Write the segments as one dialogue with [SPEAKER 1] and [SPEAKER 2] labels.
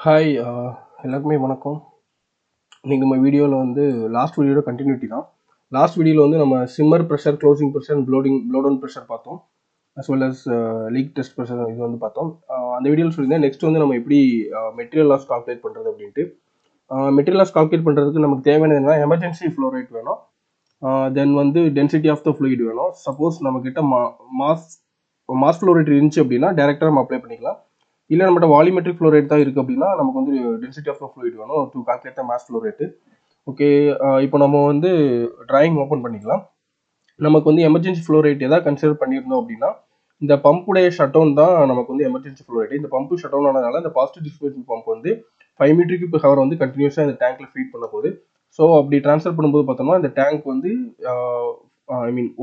[SPEAKER 1] Hi எல்லாருக்குமே வணக்கம். இன்றைக்கி நம்ம வீடியோவில் வந்து லாஸ்ட் வீடியோட கண்டினியூட்டி தான். லாஸ்ட் வீடியோவில் வந்து நம்ம simmer pressure, closing pressure, blowdown pressure பார்த்தோம். As well as leak test pressure இது வந்து பார்த்தோம். அந்த வீடியோவில் சொல்லியிருந்தேன். நெக்ஸ்ட் வந்து நம்ம எப்படி மெட்டீரியல் லாஸ் கால்குலேட் பண்ணுறது அப்படின்ட்டு. மெட்டீரியல் லாஸ் கால்குலேட் பண்ணுறதுக்கு நமக்கு தேவையானது என்ன, எமர்ஜென்சி ஃப்ளோ ரேட் வேணும், தென் வந்து டென்சிட்டி ஆஃப் த ஃப்ளூயிட் வேணும். சப்போஸ் நம்மக்கிட்ட மாஸ் ஃப்ளோ ரேட் இருந்துச்சு அப்படின்னா டேரெக்டாக நம்ம அப்ளை பண்ணிக்கலாம். இல்லை நம்மகிட்ட வால்யூமெட்ரிக் ஃப்ளோ ரேட் தான் இருக்குது அப்படின்னா நமக்கு வந்து டென்சிட்டி ஆஃப் ஃப்ளூயிட் வேணும் to calculate the mass flow rate. Okay, இப்போ நம்ம வந்து டிராயிங் ஓப்பன் பண்ணிக்கலாம். நமக்கு வந்து எமர்ஜென்சி ஃப்ளோ ரேட் எதாவது கன்சிடர் பண்ணியிருந்தோம் அப்படின்னா இந்த பம்புடைய ஷட் டவுன் தான் நமக்கு வந்து எமர்ஜென்சி ஃப்ளோ ரேட். இந்த பம்பு ஷட் டவுன் ஆனதுனால இந்த பாசிட்டிவ் டிஸ்பிளேஸ்மென்ட் பம்ப் வந்து 5 மீட்டர் கியூப் ஹவர் வந்து கண்டினியூஸாக இந்த டேங்க்ல ஃபீட் பண்ண போகுது. ஸோ அப்படி ட்ரான்ஸ்ஃபர் பண்ணும்போது பார்த்தோம்னா இந்த டேங்க் வந்து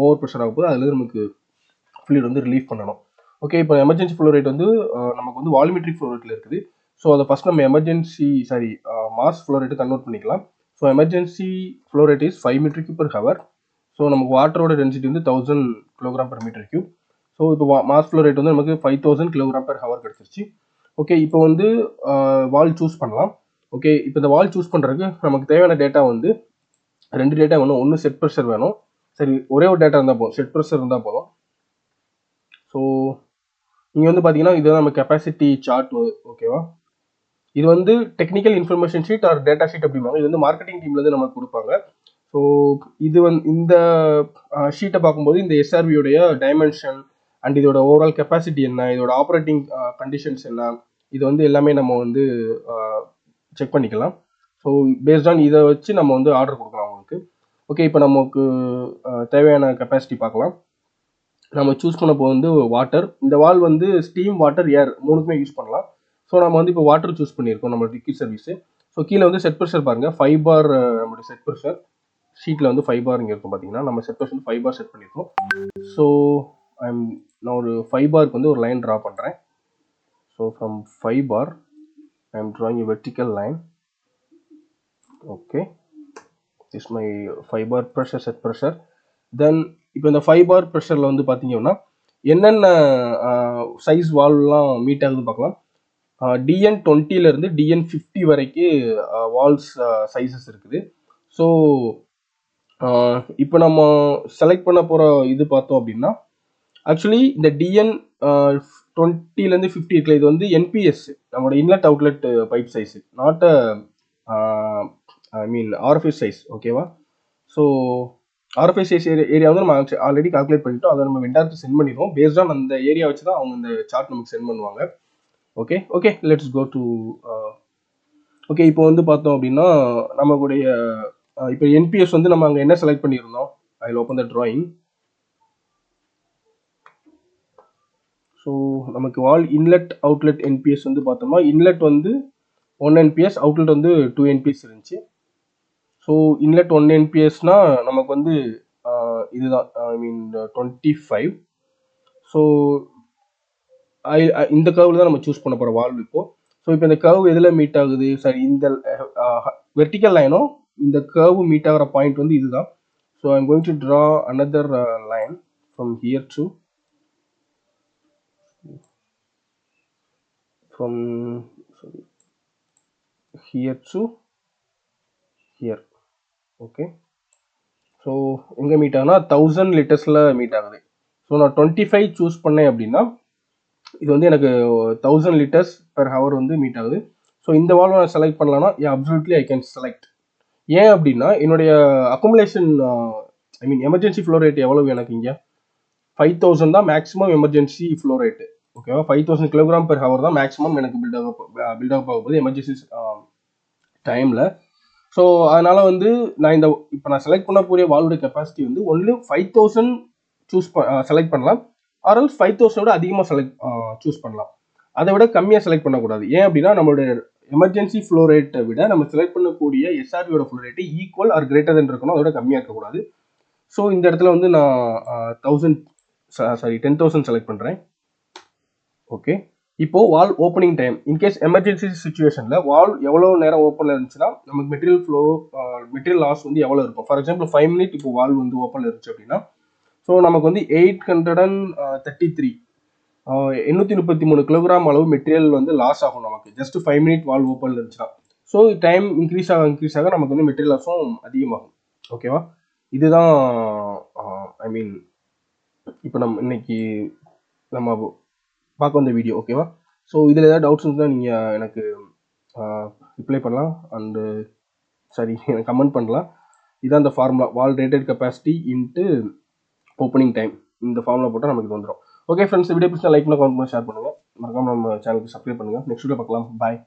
[SPEAKER 1] ஓவர் ப்ரெஷர் ஆக போகுது. அதுலேருந்து நமக்கு ஃப்ளூயிட் வந்து ரிலீஃப் பண்ணணும். ஓகே, இப்போ எமர்ஜென்சி ஃப்ளோ ரேட் வந்து நமக்கு வந்து வால்யூமெட்ரிக் ஃப்ளோ ரேட்டில் இருக்குது. ஸோ அதை ஃபஸ்ட் நம்ம மாஸ் ஃப்ளோ ரேட்டு கன்வெர்ட் பண்ணிக்கலாம். So emergency flow rate is 5 metre cube per hour. So நமக்கு வாட்டரோட டென்சிட்டி வந்து 1000 kilogram per metre cube. So இப்போ மாஸ் ஃப்ளோ ரேட் வந்து நமக்கு 5000 கிலோகிராம் பர் ஹவர் கிடச்சிருச்சு. ஓகே, இப்போ வந்து வால் சூஸ் பண்ணலாம். ஓகே, இப்போ இந்த வால் சூஸ் பண்ணுறதுக்கு நமக்கு தேவையான டேட்டா வந்து 2 டேட்டா வேணும். ஒன்று செட் ப்ரெஷர் வேணும். சரி, ஒரே ஒரு டேட்டா இருந்தால் போதும், செட் ப்ரெஷர் இருந்தால் போதும். ஸோ இங்கே வந்து பார்த்தீங்கன்னா இதுதான் நம்ம கெப்பாசிட்டி சார்ட். ஓகேவா, இது வந்து technical information sheet or data sheet அப்படிம்பாங்க. இது வந்து மார்க்கெட்டிங் டீம்லேருந்து நமக்கு கொடுப்பாங்க. ஸோ இது வந்து இந்த ஷீட்டை பார்க்கும்போது இந்த எஸ்ஆர்வியோடைய டைமென்ஷன் அண்ட் இதோட ஓவரால் கெப்பாசிட்டி என்ன, இதோட ஆப்ரேட்டிங் கண்டிஷன்ஸ் என்ன, இது வந்து எல்லாமே நம்ம வந்து செக் பண்ணிக்கலாம். ஸோ பேஸ்ட் ஆன் இதை வச்சு நம்ம வந்து ஆர்டர் கொடுக்கலாம் உங்களுக்கு. ஓகே, இப்போ நமக்கு தேவையான கெப்பாசிட்டி பார்க்கலாம். நம்ம சூஸ் பண்ண போது வந்து வாட்டர். இந்த வால் வந்து ஸ்டீம், வாட்டர், ஏர் மூணுக்குமே யூஸ் பண்ணலாம். ஸோ நம்ம வந்து இப்போ வாட்டர் சூஸ் பண்ணியிருக்கோம் நம்ம லிக்விட் சர்வீஸு. ஸோ கீழே வந்து செட் ப்ரெஷர் பாருங்கள், 5 பார் நம்மளுடைய செட் ப்ரெஷர் ஷீட்டில் வந்து 5 பார் இங்கே இருக்கும். பார்த்தீங்கன்னா நம்ம செட் ப்ரெஷர் 5 பார் செட் பண்ணியிருக்கோம். ஸோ நான் ஒரு 5 பாருக்கு வந்து ஒரு லைன் ட்ரா பண்ணுறேன். So from 5 bar I am drawing a vertical line. Okay, is my 5 bar pressure, set pressure. Then இப்போ இந்த 5 பார் ப்ரெஷரில் வந்து பார்த்தீங்கன்னா என்னென்ன சைஸ் வால்வ்லாம் மீட் ஆகுது பார்க்கலாம். DN20லேருந்து DN50 வரைக்கும் வால்ஸ் சைஸஸ் இருக்குது. ஸோ இப்போ நம்ம செலக்ட் பண்ண போகிற இது பார்த்தோம் அப்படின்னா ஆக்சுவலி இந்த DN20லேருந்து 50 இருக்குல்ல, இது வந்து என்பிஎஸ், நம்மளோட inlet outlet pipe size, not RFS size. ஓகேவா, ஸோ RFS சைஸ் ஏரியா வந்து நம்ம ஆல்ரெடி கால்குலேட் பண்ணிட்டோம். அதை நம்ம வெண்டாருக்கு சென்ட் பண்ணிடுவோம். பேஸ்ட் ஆன் அந்த ஏரியா வச்சு தான் அவங்க இந்த சார்ட் நமக்கு சென்ட் பண்ணுவாங்க. Okay, let's go to okay. இப்போ வந்து பார்த்தோம் அப்படின்னா நம்மளுடைய இப்போ என்பிஎஸ் வந்து நம்ம அங்கே என்ன செலக்ட் பண்ணியிருந்தோம். I will open the drawing. So நமக்கு வால் இன்லெட் அவுட்லெட் என்பிஎஸ் வந்து பார்த்தோம்னா இன்லெட் வந்து 1 என்பிஎஸ், அவுட்லெட் வந்து 2 என்பிஎஸ் இருந்துச்சு. ஸோ இன்லெட் 1 என்பிஎஸ்னா நமக்கு வந்து இதுதான் 25. ஸோ இந்த கர்வில் தான் நம்ம சூஸ் பண்ண போகிற வால்வ் இப்போ. ஸோ இப்போ இந்த கர்வ் எதில் மீட் ஆகுது, சரி இந்த வெர்டிக்கல் லைனும் இந்த கர்வ் மீட் ஆகிற பாயிண்ட் வந்து இதுதான். So I am going to draw another line from here to here. Okay, so எங்கே மீட் ஆகுனா 1000 லிட்டர்ஸில் மீட் ஆகுது. ஸோ நான் 25 சூஸ் பண்ணேன் அப்படின்னா இது வந்து எனக்கு 1000 லிட்டர்ஸ் பெர் ஹவர் வந்து மீட் ஆகுது. ஸோ இந்த வால்வை நான் செலக்ட் பண்ணலான்னா அப்சல்யூட்லி ஐ கேன் செலக்ட். ஏன் அப்படின்னா என்னுடைய அக்குமுலேஷன் எமர்ஜென்சி ஃப்ளோ ரேட் எவ்வளவு, எனக்கு இங்கே 5000 தான் மேக்ஸிமம் எமர்ஜென்சி ஃப்ளோ ரேட்டு. ஓகேவா, 5000 கிலோகிராம் பெர் ஹவர் தான் மேக்ஸிமம் எனக்கு பில்டப் ஆகும்போது எமர்ஜென்சி டைமில். ஸோ அதனால் வந்து நான் இப்போ நான் செலக்ட் பண்ண போகிற வால்வுடைய கெப்பாசிட்டி வந்து ஒன்லி 5000 செலக்ட் பண்ணலாம். ஆர்எல்ஸ் 5000 அதிகமாக சூஸ் பண்ணலாம். அதை விட கம்மியாக செலக்ட் பண்ணக்கூடாது. ஏன் அப்படின்னா நம்மளுடைய எமர்ஜென்சி ஃப்ளோ ரேட்டை விட நம்ம செலக்ட் பண்ணக்கூடிய எஸ்ஆர்வியோட flow rate equal or greater than இருக்கணும், அதோட கம்மியாக இருக்கக்கூடாது. ஸோ இந்த இடத்துல வந்து நான் 10,000 செலக்ட் பண்ணுறேன். ஓகே, இப்போ வால் ஓப்பனிங் டைம் இன்கேஸ் எமர்ஜென்சி சுச்சுவேஷனில் வால் எவ்வளோ நேரம் ஓப்பனில் இருந்துச்சுன்னா நமக்கு மெட்டீரியல் லாஸ் வந்து எவ்வளோ இருக்கும். ஃபார் எக்ஸாம்பிள் 5 மினிட் இப்போ வால் வந்து ஓப்பனில் இருந்துச்சு அப்படின்னா ஸோ நமக்கு வந்து 833 833 கிலோகிராம் அளவு மெட்டீரியல் வந்து லாஸ் ஆகும் நமக்கு ஜஸ்ட் 5 மினிட் வால்வ் ஓப்பன் இருந்துச்சுன்னா. ஸோ டைம் இன்க்ரீஸ் ஆக நமக்கு வந்து மெட்டீரியல் லாஸும் அதிகமாகும். ஓகேவா? இதுதான் ஐ மீன் இப்போ இன்னைக்கு நம்ம பார்க்க வந்த வீடியோ. ஓகேவா? ஸோ இதில் ஏதாவது டவுட்ஸ் இருந்தால் நீங்கள் எனக்கு ரிப்ளை பண்ணலாம் அண்டு எனக்கு கமெண்ட் பண்ணலாம். இதான் அந்த formula, valve rated capacity into opening time. இந்த ஃபார்முலா போட்டால் நமக்கு வந்துடும். ஓகே ஃப்ரெண்ட்ஸ், வீடியோ பிடிச்சா லைக் பண்ண, கமெண்ட் பண்ண, ஷேர் பண்ணுங்கள். மறக்காம நம்ம சேனலுக்கு சப்ஸ்கிரைப் பண்ணுங்கள். நெக்ஸ்ட் வீடியோ பார்க்கலாம். பாய்.